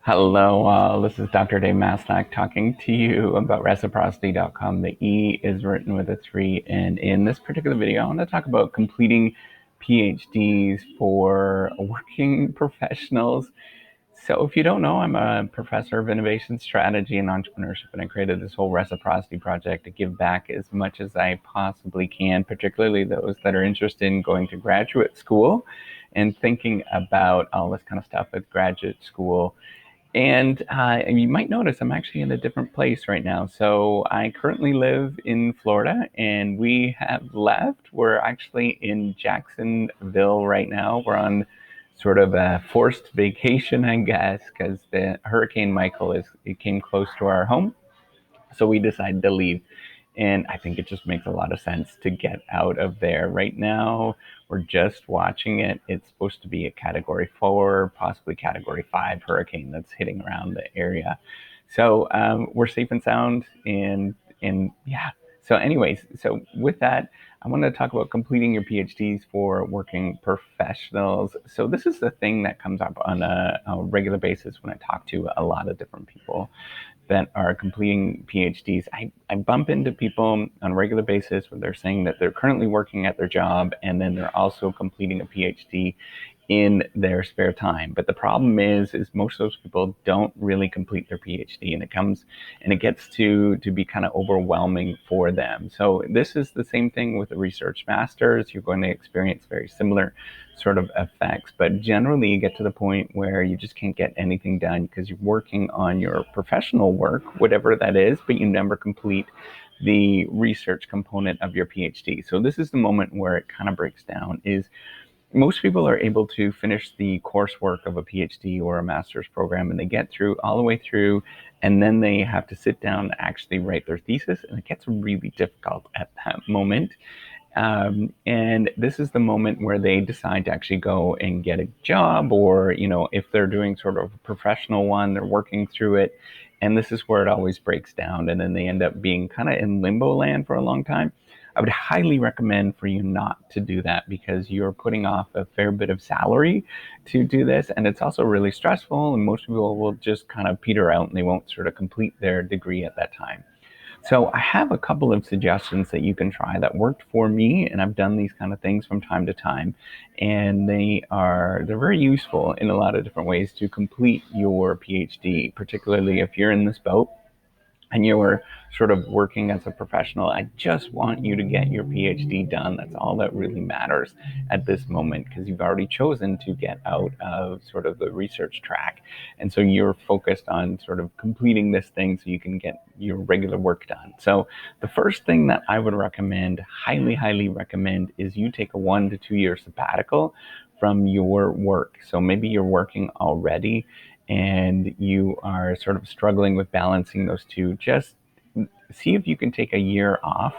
Hello, this is Dr. Dave Masnack talking to you about reciprocity.com. The E is written with a 3, and in this particular video, I want to talk about completing PhDs for working professionals. So, if you don't know, I'm a professor of innovation strategy and entrepreneurship, and I created this whole reciprocity project to give back as much as I possibly can, particularly those that are interested in going to graduate school and thinking about all this kind of stuff at graduate school. And you might notice I'm actually in a different place right now. So I currently live in Florida, and we have left. We're actually in Jacksonville right now. We're on sort of a forced vacation, I guess, because the Hurricane Michael it came close to our home. So we decided to leave. And I think it just makes a lot of sense to get out of there. Right now, we're just watching it. It's supposed to be a category 4, possibly category 5 hurricane that's hitting around the area. So we're safe and sound. And yeah. So, anyways, so with that, I want to talk about completing your PhDs for working professionals. So, this is the thing that comes up on a regular basis when I talk to a lot of different people that are completing PhDs. I bump into people on a regular basis where they're saying that they're currently working at their job and then they're also completing a PhD in their spare time. But the problem is most of those people don't really complete their PhD, and it gets to be kind of overwhelming for them. So this is the same thing with a research master's. You're going to experience very similar sort of effects, but generally you get to the point where you just can't get anything done because you're working on your professional work, whatever that is, but you never complete the research component of your PhD. So this is the moment where it kind of breaks down. Is most people are able to finish the coursework of a PhD or a master's program, and they get through all the way through, and then they have to sit down and actually write their thesis, and it gets really difficult at that moment. And this is the moment where they decide to actually go and get a job, or, if they're doing sort of a professional one, they're working through it. And this is where it always breaks down. And then they end up being kind of in limbo land for a long time. I would highly recommend for you not to do that because you're putting off a fair bit of salary to do this. And it's also really stressful. And most people will just kind of peter out and they won't sort of complete their degree at that time. So I have a couple of suggestions that you can try that worked for me, and I've done these kind of things from time to time, and they're very useful in a lot of different ways to complete your PhD, particularly if you're in this boat and you're sort of working as a professional. I just want you to get your PhD done. That's all that really matters at this moment because you've already chosen to get out of sort of the research track. And so you're focused on sort of completing this thing so you can get your regular work done. So the first thing that I would recommend, highly, highly recommend, is you take a 1 to 2 year sabbatical from your work. So maybe you're working already and you are sort of struggling with balancing those two. Just see if you can take a year off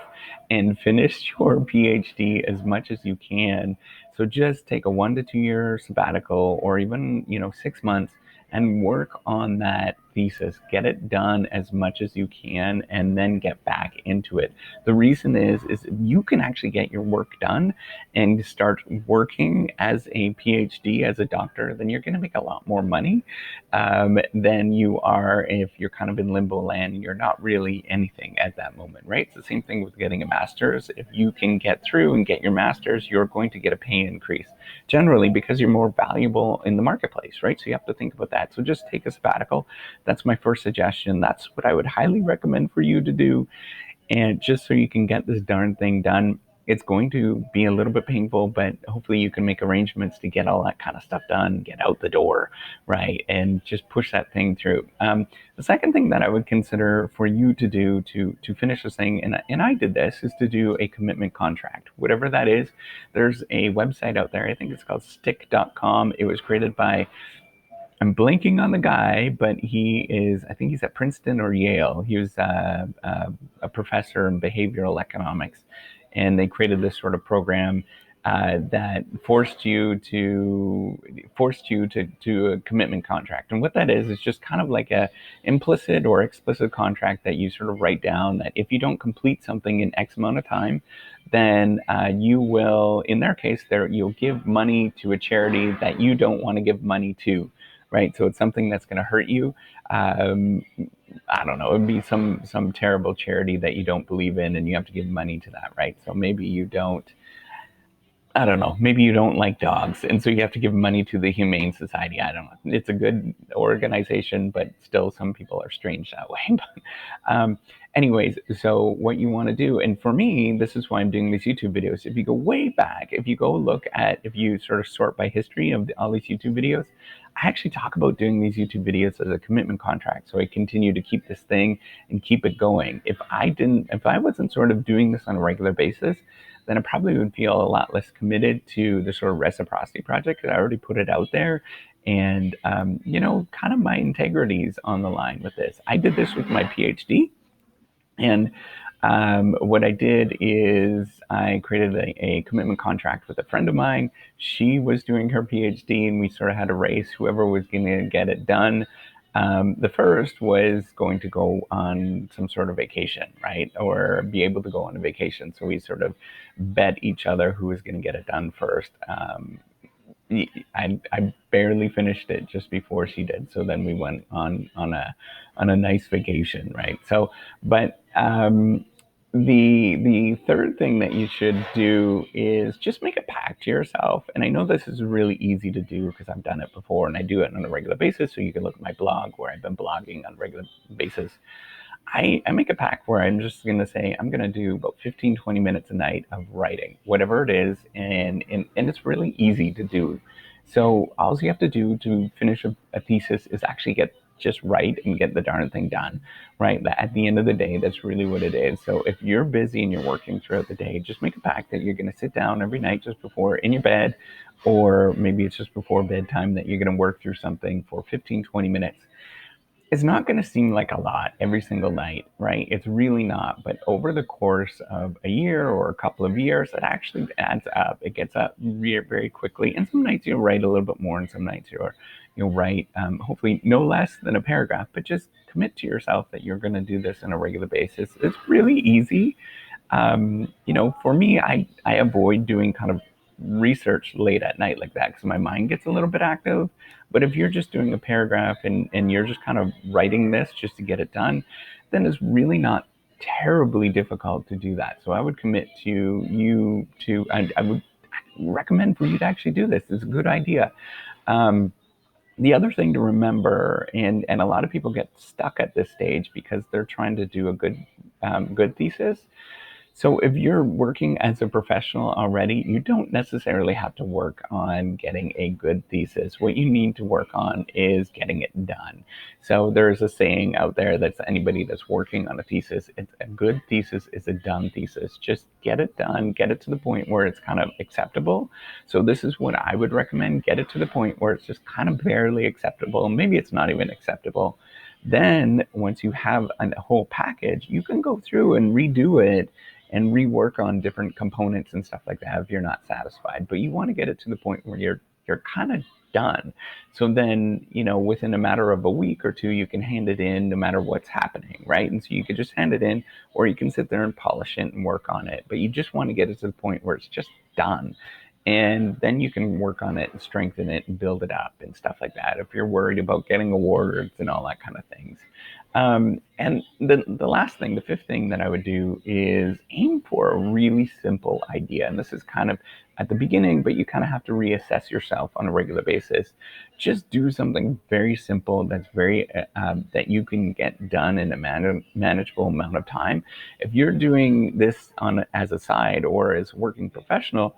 and finish your PhD as much as you can. So just take a 1 to 2 year sabbatical, or even 6 months, and work on that thesis. Get it done as much as you can, and then get back into it. The reason is if you can actually get your work done and start working as a PhD, as a doctor, then you're going to make a lot more money than you are if you're kind of in limbo land and you're not really anything at that moment, right? It's the same thing with getting a master's. If you can get through and get your master's, you're going to get a pay increase generally because you're more valuable in the marketplace, right? So you have to think about that. So just take a sabbatical. That's my first suggestion. That's what I would highly recommend for you to do. And just so you can get this darn thing done. It's going to be a little bit painful, but hopefully you can make arrangements to get all that kind of stuff done, get out the door, right? And just push that thing through. The second thing that I would consider for you to do to finish this thing, and I did this, is to do a commitment contract. Whatever that is, there's a website out there. I think it's called stick.com. It was created by, I'm blanking on the guy, but I think he's at Princeton or Yale. He was a professor in behavioral economics. And they created this sort of program that forced you to do a commitment contract. And what that is just kind of like a implicit or explicit contract that you sort of write down that if you don't complete something in X amount of time, then you will, in their case, you'll give money to a charity that you don't want to give money to. right? So it's something that's going to hurt you. Um, I don't know. It would be some terrible charity that you don't believe in, and you have to give money to that, right? So maybe you don't. I don't know. Maybe you don't like dogs, and so you have to give money to the Humane Society. I don't know. It's a good organization, but still, some people are strange that way. um, anyways, so what you want to do, and for me, this is why I'm doing these YouTube videos. If you go way back, if you go look at, if you sort of sort by history of all these YouTube videos, I actually talk about doing these YouTube videos as a commitment contract. So I continue to keep this thing and keep it going. If I wasn't sort of doing this on a regular basis, then I probably would feel a lot less committed to the sort of reciprocity project because I already put it out there. And, kind of my integrity is on the line with this. I did this with my PhD. And what I did is I created a commitment contract with a friend of mine. She was doing her PhD, and we sort of had a race. Whoever was going to get it done the first was going to go on some sort of vacation, right? Or be able to go on a vacation. So we sort of bet each other who was going to get it done first. I barely finished it just before she did. So then we went on a nice vacation, right? So, but the third thing that you should do is just make a pact to yourself. And I know this is really easy to do because I've done it before and I do it on a regular basis. So you can look at my blog where I've been blogging on a regular basis. I make a pact where I'm just going to say, I'm going to do about 15, 20 minutes a night of writing, whatever it is. And it's really easy to do. So all you have to do to finish a thesis is actually just write and get the darn thing done, right? At the end of the day, that's really what it is. So if you're busy and you're working throughout the day, just make a pact that you're going to sit down every night just before in your bed, or maybe it's just before bedtime that you're going to work through something for 15, 20 minutes. It's not going to seem like a lot every single night, right? It's really not. But over the course of a year or a couple of years, it actually adds up. It gets up very quickly. And some nights you'll write a little bit more, and some nights you'll write hopefully no less than a paragraph. But just commit to yourself that you're going to do this on a regular basis. It's really easy. For me, I avoid doing kind of research late at night like that because my mind gets a little bit active. But if you're just doing a paragraph and you're just kind of writing this just to get it done, then it's really not terribly difficult to do that. So I would commit to you to, I would recommend for you to actually do this. It's a good idea. The other thing to remember, and a lot of people get stuck at this stage because they're trying to do a good thesis. So if you're working as a professional already, you don't necessarily have to work on getting a good thesis. What you need to work on is getting it done. So there's a saying out there that's anybody that's working on a thesis, it's a good thesis is a done thesis. Just get it done, get it to the point where it's kind of acceptable. So this is what I would recommend. Get it to the point where it's just kind of barely acceptable. Maybe it's not even acceptable. Then once you have a whole package, you can go through and redo it and rework on different components and stuff like that if you're not satisfied. But you want to get it to the point where you're kind of done. So then, within a matter of a week or two, you can hand it in no matter what's happening, right? And so you could just hand it in, or you can sit there and polish it and work on it. But you just want to get it to the point where it's just done. And then you can work on it and strengthen it and build it up and stuff like that if you're worried about getting awards and all that kind of things. And the last thing, the fifth thing that I would do is aim for a really simple idea. And this is kind of at the beginning, but you kind of have to reassess yourself on a regular basis. Just do something very simple that's that you can get done in a manageable amount of time. If you're doing this as a side or as a working professional,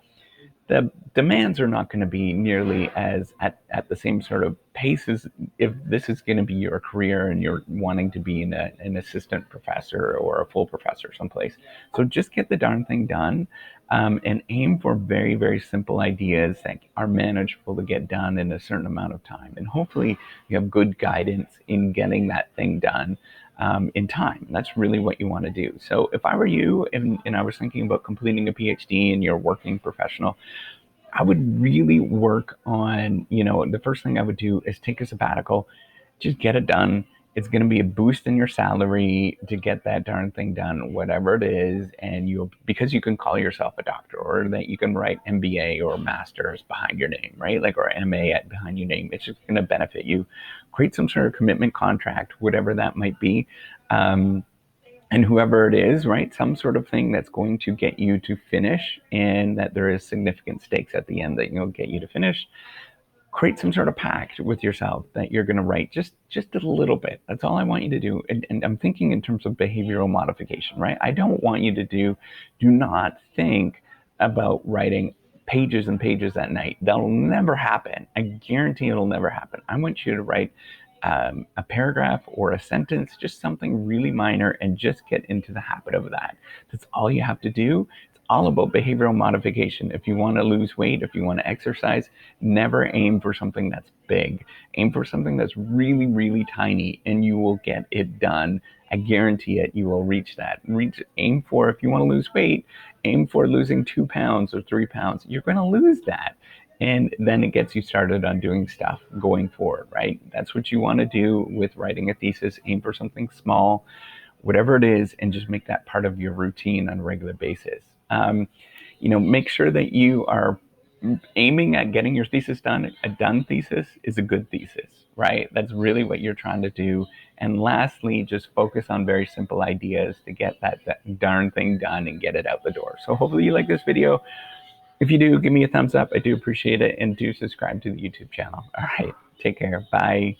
the demands are not going to be nearly as at the same sort of pace as if this is going to be your career and you're wanting to be an assistant professor or a full professor someplace. So just get the darn thing done, and aim for very simple ideas that are manageable to get done in a certain amount of time. And hopefully you have good guidance in getting that thing done in time. That's really what you want to do. So if I were you and I was thinking about completing a PhD and you're a working professional, I would really work on, the first thing I would do is take a sabbatical, just get it done It's going to be a boost in your salary to get that darn thing done, whatever it is. And you'll, because you can call yourself a doctor, or that you can write MBA or master's behind your name, right? Like, or MA behind your name. It's just going to benefit you. Create some sort of commitment contract, whatever that might be. And whoever it is, right, some sort of thing that's going to get you to finish, and that there is significant stakes at the end that you'll get you to finish. Create some sort of pact with yourself that you're going to write just a little bit. That's all I want you to do. And I'm thinking in terms of behavioral modification, right? I don't want you to do not think about writing pages and pages at night. That'll never happen. I guarantee it'll never happen. I want you to write a paragraph or a sentence, just something really minor, and just get into the habit of that. That's all you have to do. It's all about behavioral modification. If you want to lose weight, if you want to exercise, never aim for something that's big. Aim for something that's really, really tiny, and you will get it done. I guarantee it. You will reach that. Aim for, if you want to lose weight, aim for losing 2 pounds or 3 pounds. You're going to lose that. And then it gets you started on doing stuff going forward, right? That's what you want to do with writing a thesis. Aim for something small, whatever it is, and just make that part of your routine on a regular basis. Make sure that you are aiming at getting your thesis done. A done thesis is a good thesis, right? That's really what you're trying to do. And lastly, just focus on very simple ideas to get that darn thing done and get it out the door. So hopefully you like this video. If you do, give me a thumbs up. I do appreciate it. And do subscribe to the YouTube channel. All right. Take care. Bye.